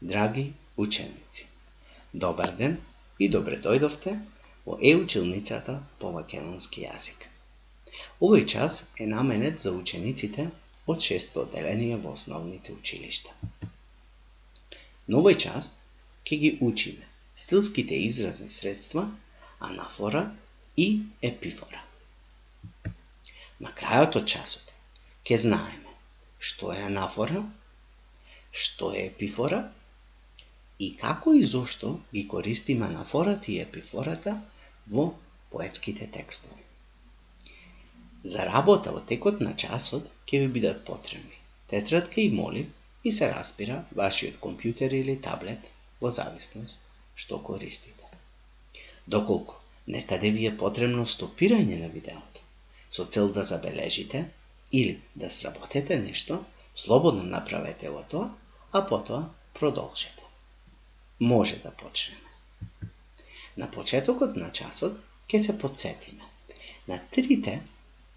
Драги ученици, добар ден и добре дојдовте во училницата по македонски јазик. Овој час е наменет за учениците од 6-то одделение во основните училишта. На овој час ќе ги учиме стилските изразни средства, анафора и епифора. На крајот од часот ќе знаеме што е анафора, што е епифора и како и зошто ги користиме анафората и епифората во поетските текстови. За работа во текот на часот ќе ви бидат потребни тетрадка и молив и се разбира вашиот компјутер или таблет во зависност што користите. Доколку некаде ви е потребно стопирање на видеото со цел да забележите или да сработете нешто, слободно направете го тоа, а потоа продолжете. Може да почнеме. На почетокот на часот ќе се потсетиме на трите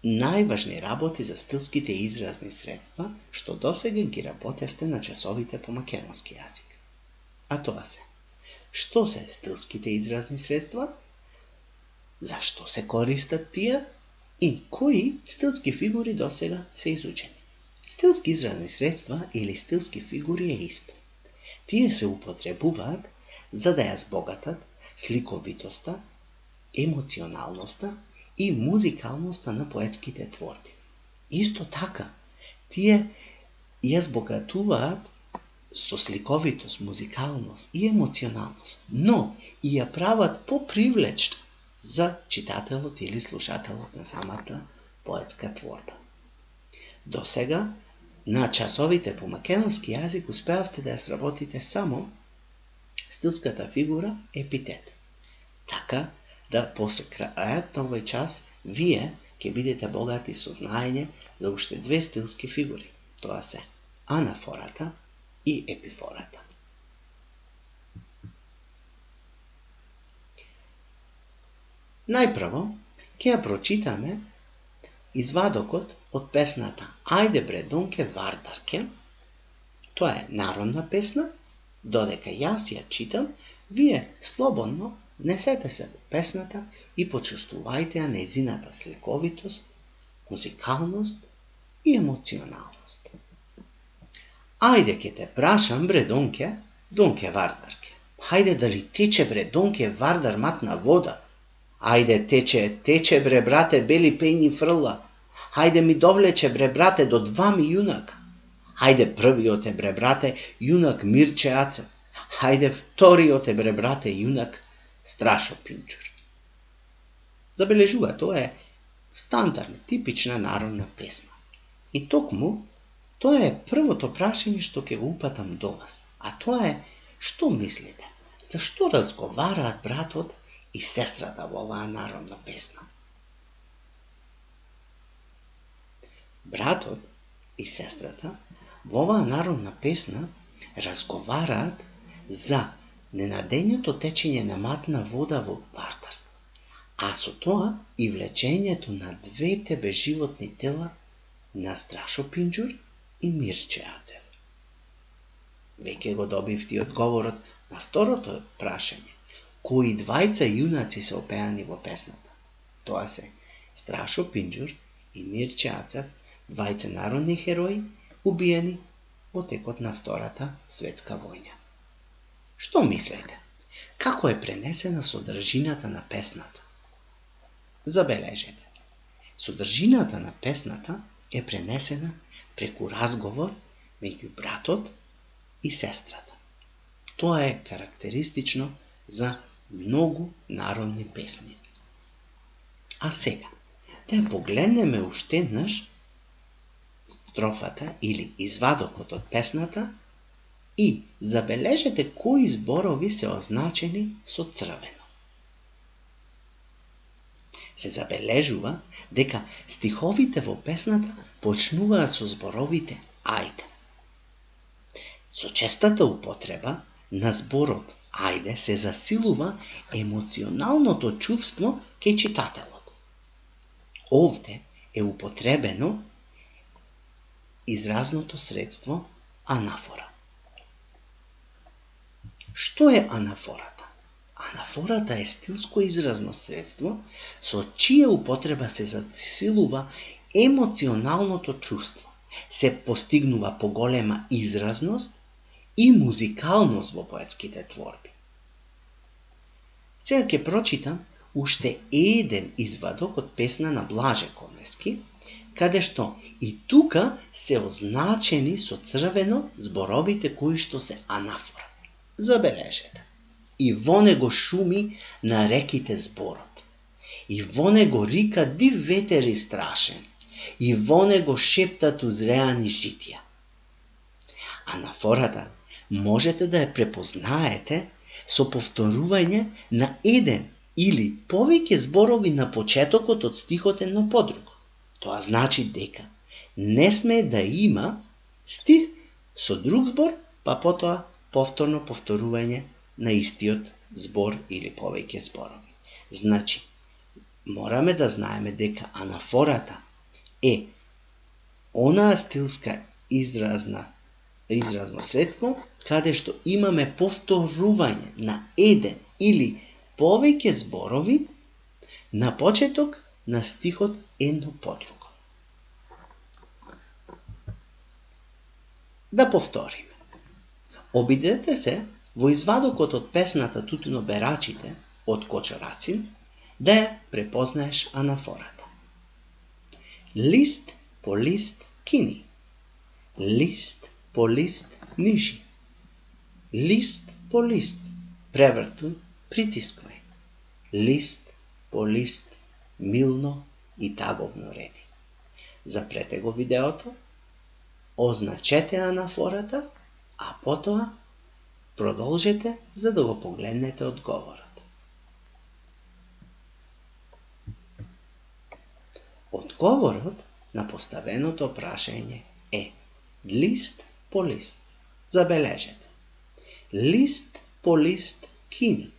најважни работи за стилските изразни средства што досега ги работевте на часовите по македонски јазик. А тоа се: што се стилските изразни средства, зашто се користат тие и кои стилски фигури досега се изучени. Стилски изразни средства или стилски фигури е исто. Тие се употребуваат за да ја збогатат сликовитоста, емоционалноста и музикалноста на поетските творби. Исто така, тие ја збогатуваат со сликовитост, музикалност и емоционалност, но и ја прават попривлечна за читателот или слушателот на самата поетска творба. До сега, на часовите по македонски јазик успеавте да ја сработите само стилската фигура епитет. Така да после крајот на овој час вие ќе бидете богати со знаење за уште две стилски фигури. Тоа се анафората и епифората. Најпрво ќе ја прочитаме извадокот од песната Ајде бре Донке Вардарке. Тоа е народна песна. Додека јас ја читам, вие слободно внесете се во песната и почувствувајте ја нејзината сликовитост, музикалност и емоционалност. Ајде ке те прашам бре Донке, Донке Вардарке. Хајде дали тече бре Донке Вардар матна вода? Ајде тече бре брате бели пејни фрла. Хајде ми довлече бре брате до 2 јунака. Хајде првиот е бре брате јунак Мирче Ацев. Хајде вториот е бре брате јунак Страшо Пинчур. Забележува, тоа е стандардна, типична народна песна. И токму, тоа е првото прашање што ќе го упатам до вас. А тоа е, што мислите? Зашто разговараат братот и сестрата во оваа народна песна? Братот и сестрата во оваа народна песна разговараат за ненадењното течење на матна вода во Вардар, а со тоа и влечењето на двете безживотни тела на Страшо Пинџур и Мирче Ацев. Веќе го добивте одговорот на второто прашање. Кои двајца јунаци се опеани во песната? Тоа се Страшо Пинџур и Мирче Ацев, двајца народни херои, убиени во текот на Втората светска војна. Што мислите? Како е пренесена содржината на песната? Забележете. Содржината на песната е пренесена преку разговор меѓу братот и сестрата. Тоа е карактеристично за многу народни песни. А сега, да ја погледнеме уште еднаш строфата или извадокот од песната и забележете кои зборови се означени со црвено. Се забележува дека стиховите во песната почнуваат со зборовите ајде. Со честата употреба на зборот ајде се засилува емоционалното чувство кај читателот. Овде е употребено изразното средство анафора. Што е анафората? Анафората е стилско изразно средство со чија употреба се засилува емоционалното чувство, се постигнува поголема изразност и музикалност во поетските творби. Сега ќе прочитам уште еден извадок од песна на Блаже Конески, каде што и тука се означени со црвено зборовите кои што се анафора. Забележете. И во него шуми на реките зборот. И во него рика див ветер и страшен. И во него шептат узреани житија. Анафората можете да ја препознаете со повторување на еден или повеќе зборови на почетокот од стихот едно по друго. Тоа значи дека не сме да има стих со друг збор, па потоа повторно повторување на истиот збор или повеќе зборови. Значи, мораме да знаеме дека анафората е онаа стилска изразно средство каде што имаме повторување на еден или повеќе зборови на почеток на стихот едно по друго. Да повториме. Обидете се во извадокот од песната Тутуноберачите од Кочо Рацин да ја препознаеш анафората. Лист по лист кини, лист по лист нижи, лист по лист превртуј, притисквај, лист по лист милно и таговно реди. Запрете го видеото, означете анафората, а потоа продолжете за да го погледнете одговорот. Одговорот на поставеното прашање е лист по лист. Забележете. Лист по лист кини,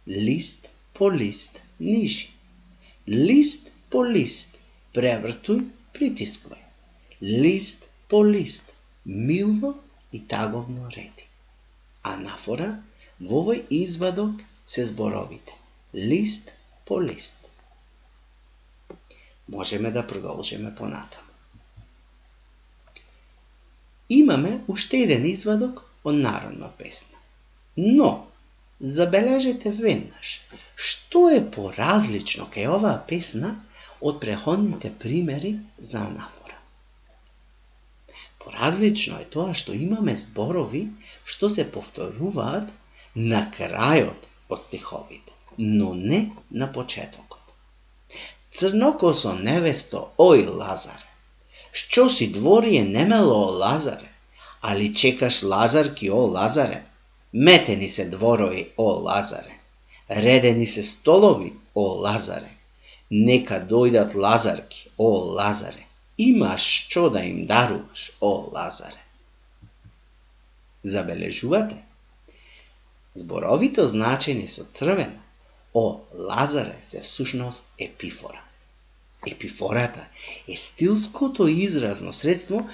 лист по лист нижи, лист по лист превртуј, притисквај, лист по лист милно и таговно реди. Анафора во овој извадок се зборовите лист по лист. Можеме да продолжиме понатаму. Имаме уште еден извадок од народна песна. Но, забележете веднаш, што е поразлично кај оваа песна од преходните примери за анафора. Поразлично е тоа што имаме зборови што се повторуваат на крајот од стиховите, но не на почетокот. Црнокосо невесто, ој Лазаре, што си дворие немело о Лазаре, али чекаш Лазарки о Лазаре, метени се дворои о Лазаре, редени се столови о Лазаре, нека дојдат Лазарки о Лазаре, имаш што да им даруваш о Лазаре. Забележувате? Зборовите означени со црвено о Лазаре се всушност епифора. Епифората е стилското изразно средство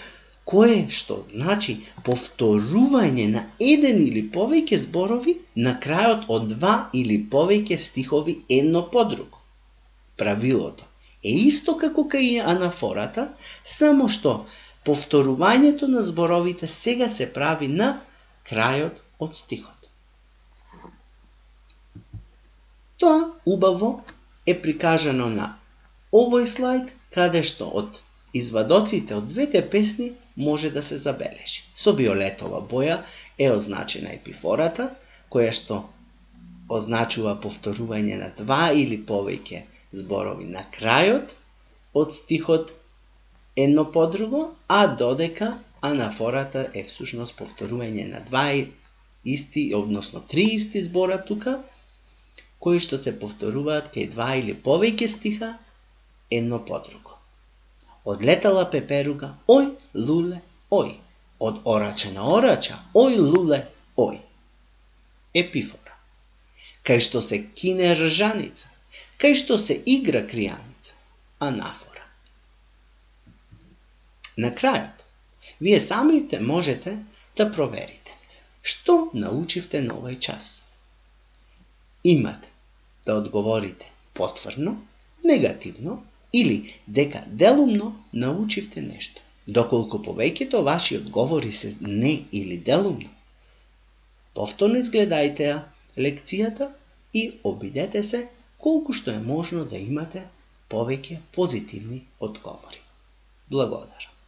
кое што значи повторување на еден или повеќе зборови на крајот од два или повеќе стихови едно по друго. Правилото е исто како кај анафората, само што повторувањето на зборовите сега се прави на крајот од стихот. Тоа убаво е прикажано на овој слайд, каде што од извадоците од двете песни може да се забележи. Со виолетова боја е означена епифората, која што означува повторување на два или повеќе зборови на крајот од стихот едно по друго, а додека анафората е всушност повторување на два исти, односно три исти збора тука, кои што се повторуваат кај два или повеќе стиха едно по друго. Одлетала пеперуга, ој, луле, ој. Од орача на орача, ој, луле, ој. Епифора. Кај што се кине ржаница, кај што се игра кријаница, анафора. На крајот, вие самите можете да проверите Што научивте на овој час? Имате да одговорите потврдно, негативно или дека делумно научивте нешто. Доколку повеќето ваши одговори се не или делумно, повторно изгледајте ја лекцијата и обидете се колку што е можно да имате повеќе позитивни одговори. Благодарам.